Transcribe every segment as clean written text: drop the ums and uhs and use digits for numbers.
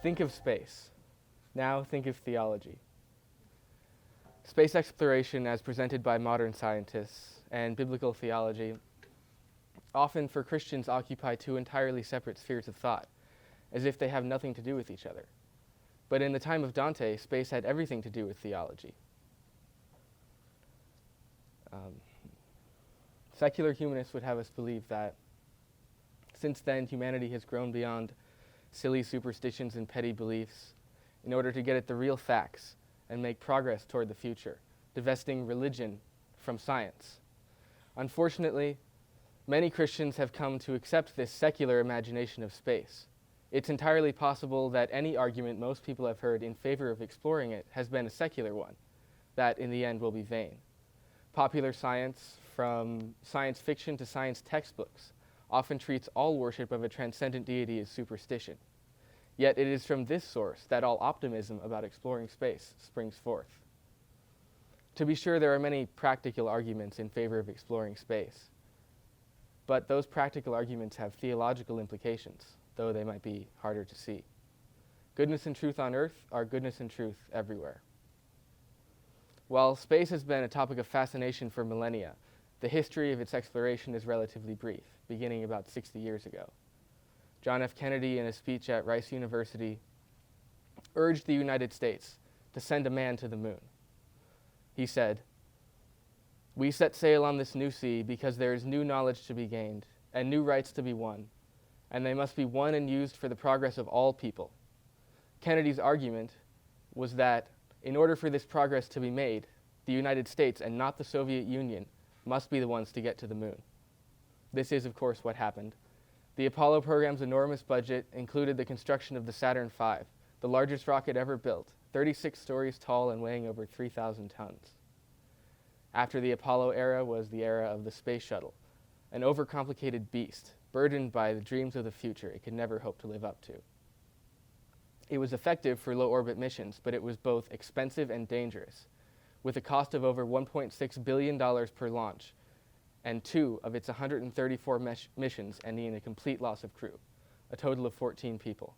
Think of space. Now think of theology. Space exploration as presented by modern scientists and biblical theology often for Christians occupy two entirely separate spheres of thought, as if they have nothing to do with each other. But in the time of Dante, space had everything to do with theology. Secular humanists would have us believe that since then humanity has grown beyond silly superstitions and petty beliefs in order to get at the real facts and make progress toward the future, divesting religion from science. Unfortunately, many Christians have come to accept this secular imagination of space. It's entirely possible that any argument most people have heard in favor of exploring it has been a secular one, that in the end will be vain. Popular science, from science fiction to science textbooks, often treats all worship of a transcendent deity as superstition. Yet it is from this source that all optimism about exploring space springs forth. To be sure, there are many practical arguments in favor of exploring space, but those practical arguments have theological implications, though they might be harder to see. Goodness and truth on earth are goodness and truth everywhere. While space has been a topic of fascination for millennia, the history of its exploration is relatively brief, beginning about 60 years ago. John F. Kennedy, in a speech at Rice University, urged the United States to send a man to the moon. He said, "We set sail on this new sea because there is new knowledge to be gained and new rights to be won, and they must be won and used for the progress of all people." Kennedy's argument was that in order for this progress to be made, the United States and not the Soviet Union must be the ones to get to the moon. This is, of course, what happened. The Apollo program's enormous budget included the construction of the Saturn V, the largest rocket ever built, 36 stories tall and weighing over 3,000 tons. After the Apollo era was the era of the space shuttle, an overcomplicated beast, burdened by the dreams of the future it could never hope to live up to. It was effective for low-orbit missions, but it was both expensive and dangerous, with a cost of over $1.6 billion per launch, and 2 of its 134 missions ending in a complete loss of crew, a total of 14 people.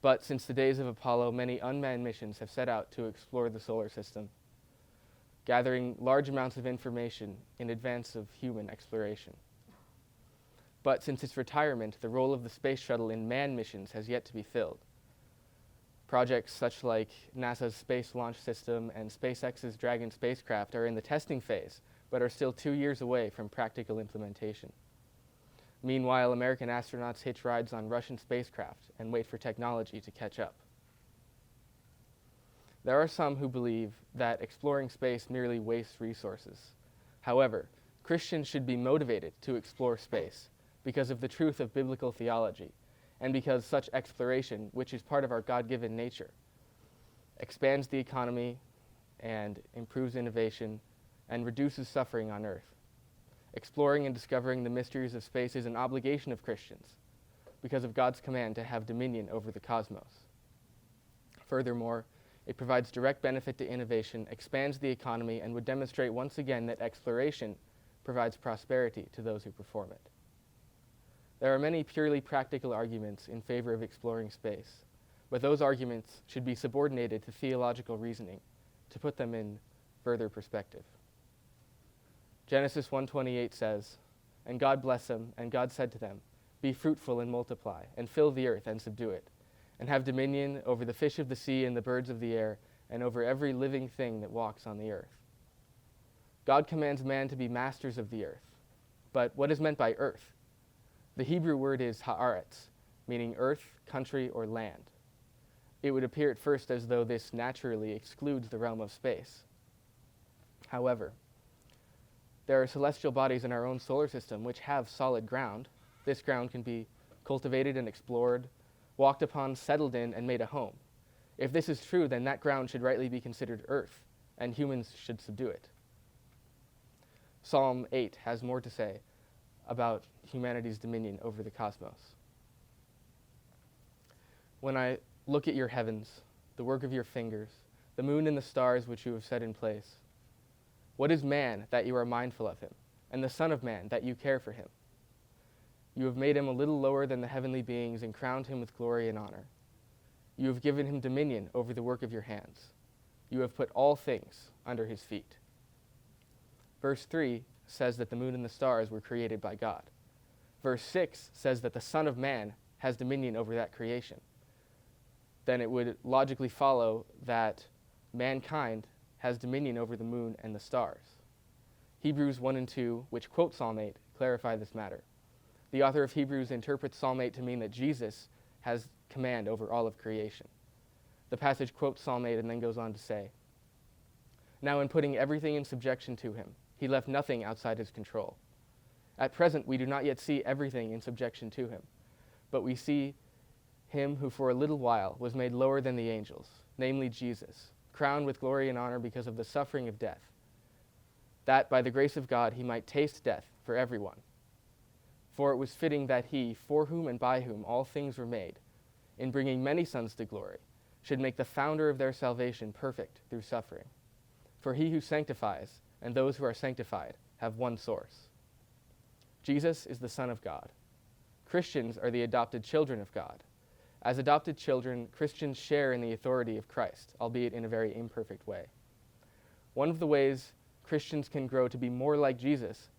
But since the days of Apollo, many unmanned missions have set out to explore the solar system, gathering large amounts of information in advance of human exploration. But since its retirement, the role of the space shuttle in manned missions has yet to be filled. Projects such like NASA's Space Launch System and SpaceX's Dragon spacecraft are in the testing phase, but are still 2 years away from practical implementation. Meanwhile, American astronauts hitch rides on Russian spacecraft and wait for technology to catch up. There are some who believe that exploring space merely wastes resources. However, Christians should be motivated to explore space because of the truth of biblical theology, and because such exploration, which is part of our God-given nature, expands the economy and improves innovation and reduces suffering on earth. Exploring and discovering the mysteries of space is an obligation of Christians because of God's command to have dominion over the cosmos. Furthermore, it provides direct benefit to innovation, expands the economy, and would demonstrate once again that exploration provides prosperity to those who perform it. There are many purely practical arguments in favor of exploring space, but those arguments should be subordinated to theological reasoning to put them in further perspective. Genesis 1:28 says, "And God blessed them, and God said to them, Be fruitful and multiply, and fill the earth and subdue it, and have dominion over the fish of the sea and the birds of the air, and over every living thing that walks on the earth." God commands man to be masters of the earth. But what is meant by earth? The Hebrew word is haaretz, meaning earth, country, or land. It would appear at first as though this naturally excludes the realm of space. However, there are celestial bodies in our own solar system which have solid ground. This ground can be cultivated and explored, walked upon, settled in, and made a home. If this is true, then that ground should rightly be considered earth, and humans should subdue it. Psalm 8 has more to say about humanity's dominion over the cosmos. When I look at your heavens, the work of your fingers, the moon and the stars which you have set in place, what is man that you are mindful of him, and the Son of Man that you care for him? You have made him a little lower than the heavenly beings and crowned him with glory and honor. You have given him dominion over the work of your hands. You have put all things under his feet. Verse 3 says that the moon and the stars were created by God. Verse 6 says that the Son of Man has dominion over that creation. Then it would logically follow that mankind has dominion over the moon and the stars. Hebrews 1 and 2, which quote Psalm 8, clarify this matter. The author of Hebrews interprets Psalm 8 to mean that Jesus has command over all of creation. The passage quotes Psalm 8 and then goes on to say, "Now in putting everything in subjection to him, he left nothing outside his control. At present we do not yet see everything in subjection to him, but we see him who for a little while was made lower than the angels, namely Jesus, crowned with glory and honor because of the suffering of death, that by the grace of God he might taste death for everyone. For it was fitting that he, for whom and by whom all things were made, in bringing many sons to glory, should make the founder of their salvation perfect through suffering. For he who sanctifies and those who are sanctified have one source. Jesus is the Son of God. Christians are the adopted children of God. As adopted children, Christians share in the authority of Christ, albeit in a very imperfect way. One of the ways Christians can grow to be more like Jesus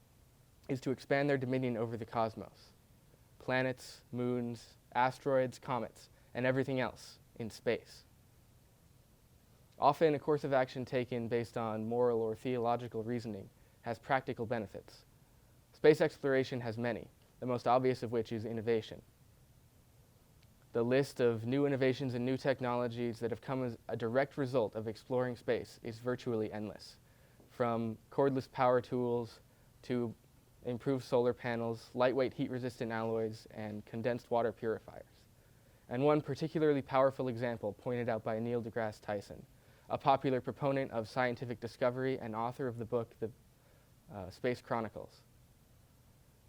is to expand their dominion over the cosmos, planets, moons, asteroids, comets, and everything else in space. Often, a course of action taken based on moral or theological reasoning has practical benefits. Space exploration has many, the most obvious of which is innovation. The list of new innovations and new technologies that have come as a direct result of exploring space is virtually endless, from cordless power tools to improved solar panels, lightweight heat-resistant alloys, and condensed water purifiers. And one particularly powerful example pointed out by Neil deGrasse Tyson, a popular proponent of scientific discovery and author of the book, The Space Chronicles.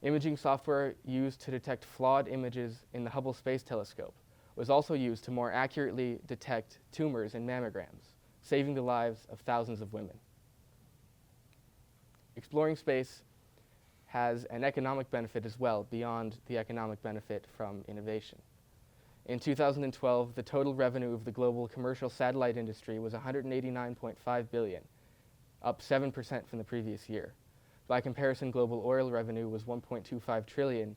Imaging software used to detect flawed images in the Hubble Space Telescope was also used to more accurately detect tumors in mammograms, saving the lives of thousands of women. Exploring space has an economic benefit as well, beyond the economic benefit from innovation. In 2012, the total revenue of the global commercial satellite industry was $189.5 billion, up 7% from the previous year. By comparison, global oil revenue was $1.25 trillion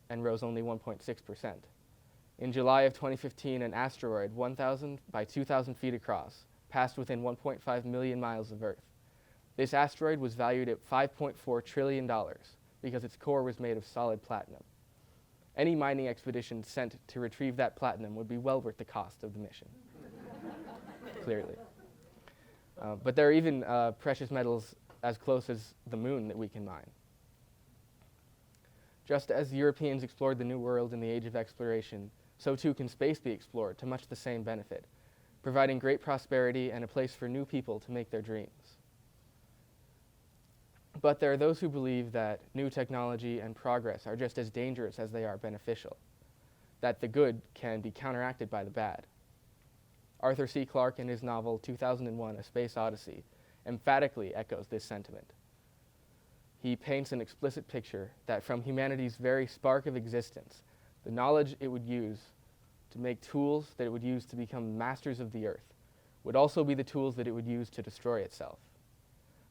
and rose only 1.6%. In July of 2015, an asteroid 1,000 by 2,000 feet across passed within 1.5 million miles of Earth. This asteroid was valued at $5.4 trillion because its core was made of solid platinum. Any mining expedition sent to retrieve that platinum would be well worth the cost of the mission, clearly. But there are even precious metals as close as the moon that we can mine. Just as Europeans explored the New World in the Age of Exploration, so too can space be explored to much the same benefit, providing great prosperity and a place for new people to make their dreams. But there are those who believe that new technology and progress are just as dangerous as they are beneficial, that the good can be counteracted by the bad. Arthur C. Clarke, in his novel 2001: A Space Odyssey, emphatically echoes this sentiment. He paints an explicit picture that from humanity's very spark of existence, the knowledge it would use to make tools that it would use to become masters of the earth would also be the tools that it would use to destroy itself.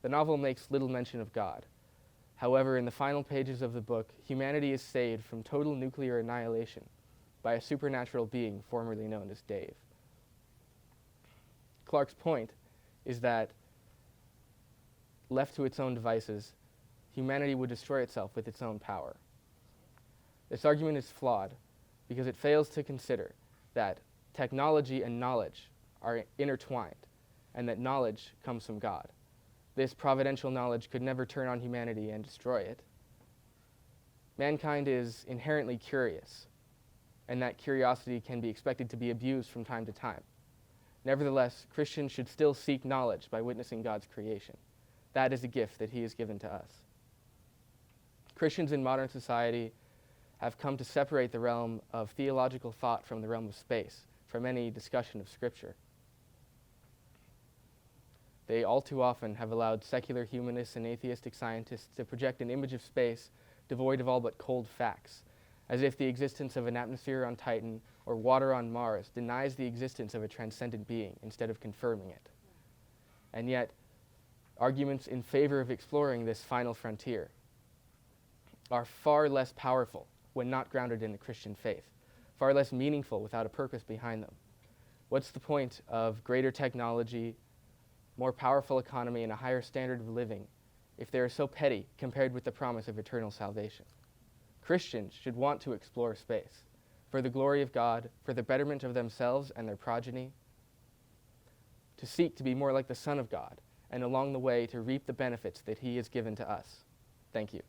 The novel makes little mention of God. However, in the final pages of the book, humanity is saved from total nuclear annihilation by a supernatural being formerly known as Dave. Clarke's point is that, left to its own devices, humanity would destroy itself with its own power. This argument is flawed because it fails to consider that technology and knowledge are intertwined and that knowledge comes from God. This providential knowledge could never turn on humanity and destroy it. Mankind is inherently curious, and that curiosity can be expected to be abused from time to time. Nevertheless, Christians should still seek knowledge by witnessing God's creation. That is a gift that He has given to us. Christians in modern society have come to separate the realm of theological thought from the realm of space, from any discussion of Scripture. They all too often have allowed secular humanists and atheistic scientists to project an image of space devoid of all but cold facts, as if the existence of an atmosphere on Titan or water on Mars denies the existence of a transcendent being instead of confirming it. And yet, arguments in favor of exploring this final frontier are far less powerful when not grounded in the Christian faith, far less meaningful without a purpose behind them. What's the point of greater technology, more powerful economy, and a higher standard of living if they are so petty compared with the promise of eternal salvation? Christians should want to explore space for the glory of God, for the betterment of themselves and their progeny, to seek to be more like the Son of God, and along the way to reap the benefits that he has given to us. Thank you.